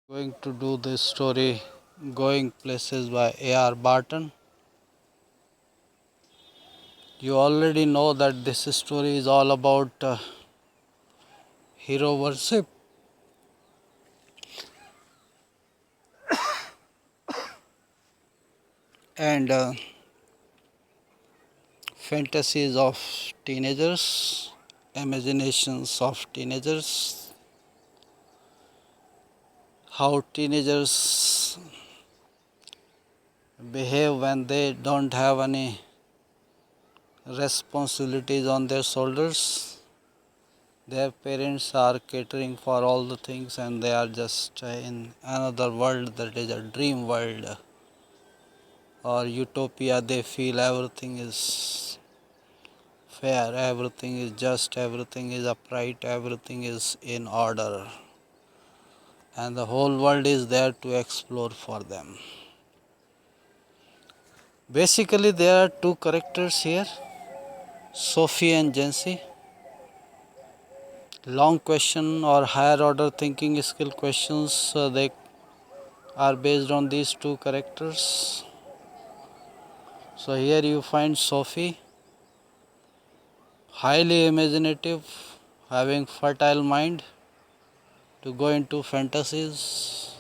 Going to do this story Going Places by A.R. Barton. You already know that this story is all about hero worship and fantasies of teenagers, imaginations of teenagers, how teenagers behave when they don't have any responsibilities on their shoulders. Their parents are catering for all the things and they are just in another world that is a dream world or utopia. They feel everything is fair, everything is just, everything is upright, everything is in order, and the whole world is there to explore for them. Basically, there are two characters here, Sophie and Jancy. Long question or higher order thinking skill questions, they are based on these two characters. So here you find Sophie, highly imaginative, having fertile mind to go into fantasies.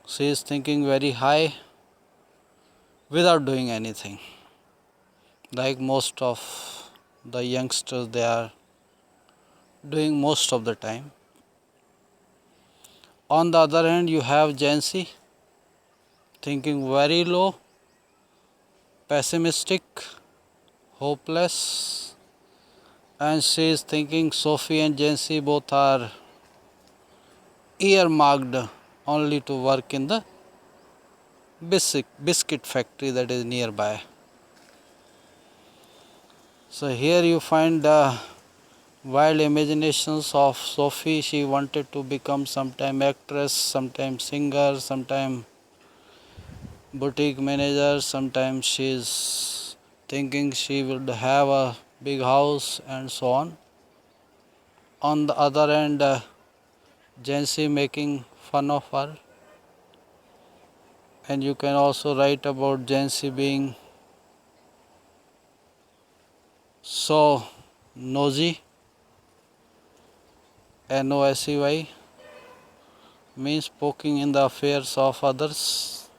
She is thinking very high without doing anything. Like most of the youngsters, they are doing most of the time. On the other hand, you have Jancy thinking very low, pessimistic, hopeless, and she is thinking Sophie and Jancy both are earmarked only to work in the biscuit factory that is nearby. So here you find the wild imaginations of Sophie. She wanted to become sometime actress, sometime singer, sometime boutique manager, sometimes she is thinking she would have a big house and so on. On the other hand, Jancy making fun of her, and you can also write about Jancy being so nosy. Nosy means poking in the affairs of others,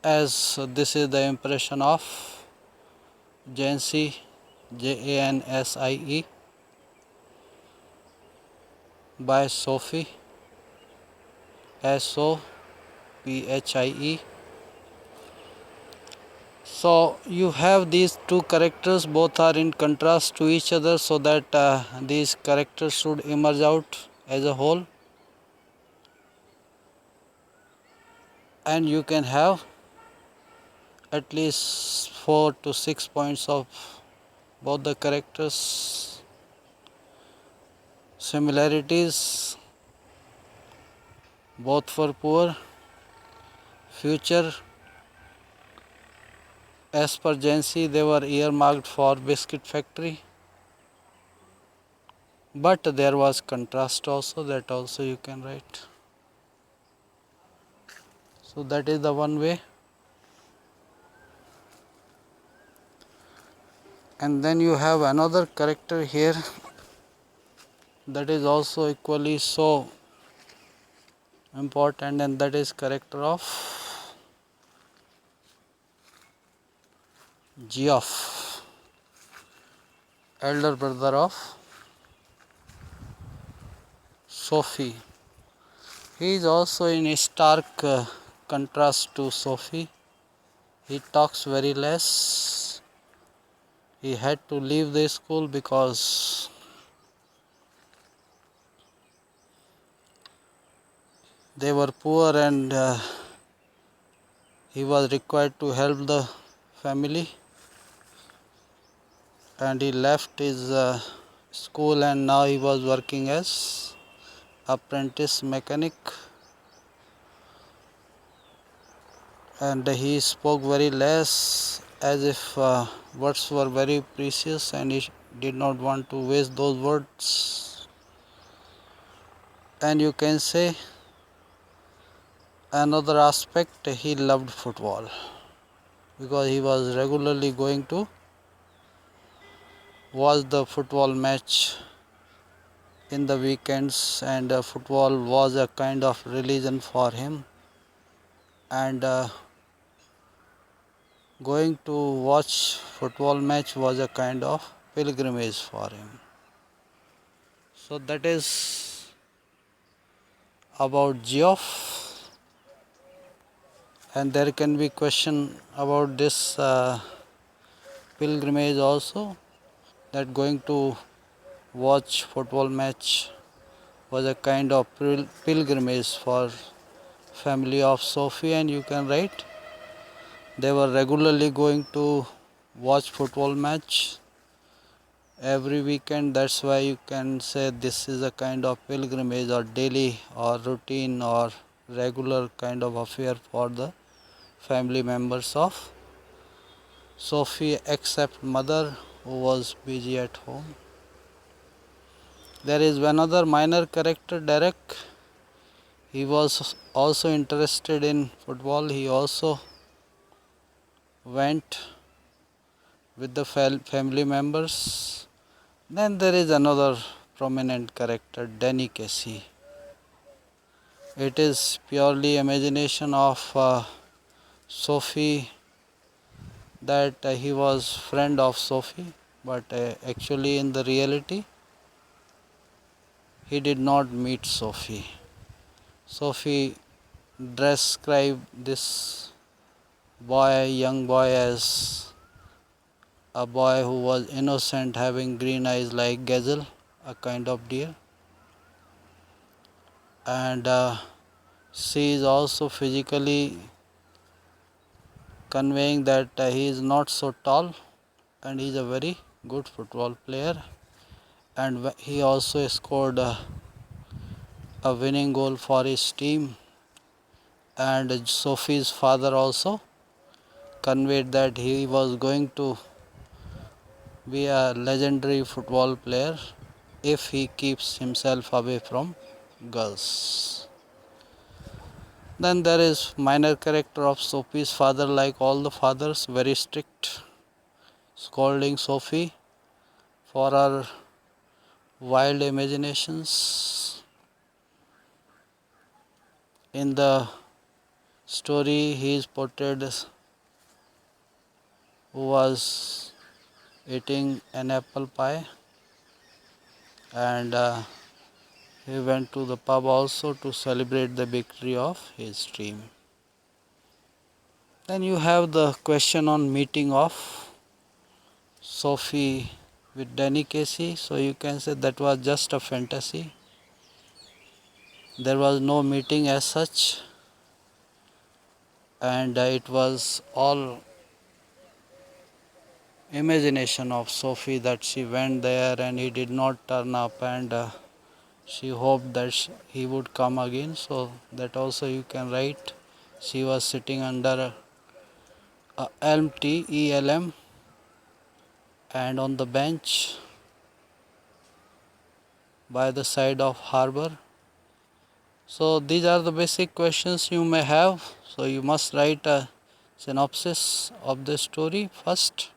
as this is the impression of Jancy, Jansie, by Sophie, Sophie. So you have these two characters, both are in contrast to each other, so that these characters should emerge out as a whole, and you can have at least 4 to 6 points of both the characters. Similarities, both for poor, future. As per Jancy, they were earmarked for biscuit factory, but there was contrast also, that also you can write. So that is the one way. And then you have another character here that is also equally so important, and that is character of Geoff, elder brother of Sophie. He is also in a stark contrast to Sophie. He talks very less. He had to leave the school because they were poor, and he was required to help the family, and he left his school, and now he was working as apprentice mechanic, and he spoke very less, as if words were very precious, and he did not want to waste those words. And then you have Jancy, who is thinking very high, without doing anything. Like most of the youngsters, they are doing most of the time. And you can say another aspect, he loved football because he was regularly going to watch the football match in the weekends, and football was a kind of religion for him, and going to watch football match was a kind of pilgrimage for him. So that is about Geoff, and there can be question about this pilgrimage also, that going to watch football match was a kind of pilgrimage for family of Sophie. And you can write they were regularly going to watch football match every weekend. That's why you can say this is a kind of pilgrimage or daily or routine or regular kind of affair for the family members of Sophie, except mother who was busy at home. There is another minor character, Derek. He was also interested in football. He also went with the family members. Then there is another prominent character, Danny Casey. It is purely imagination of Sophie that he was friend of Sophie, but actually in the reality he did not meet Sophie. Sophie described this young boy, as a boy who was innocent, having green eyes like gazelle, a kind of deer, and she is also physically conveying that he is not so tall and he is a very good football player, and he also scored a winning goal for his team. And Sophie's father also conveyed that he was going to be a legendary football player if he keeps himself away from girls. Then there is minor character of Sophie's father, like all the fathers, very strict, scolding Sophie for her wild imaginations. In the story, he is portrayed as who was eating an apple pie, and he went to the pub also to celebrate the victory of his team. Then you have the question on meeting of Sophie with Danny Casey. So you can say that was just a fantasy. There was no meeting as such, and it was all imagination of Sophie that she went there and he did not turn up, and she hoped that he would come again. So that also you can write. She was sitting under a elm tree, ELM, and on the bench by the side of harbor. So these are the basic questions you may have. So you must write a synopsis of the story first,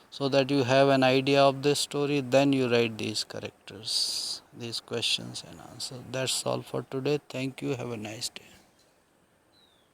so that you have an idea of the story. Then you write these characters, these questions and answers. That's all for today. Thank you. Have a nice day.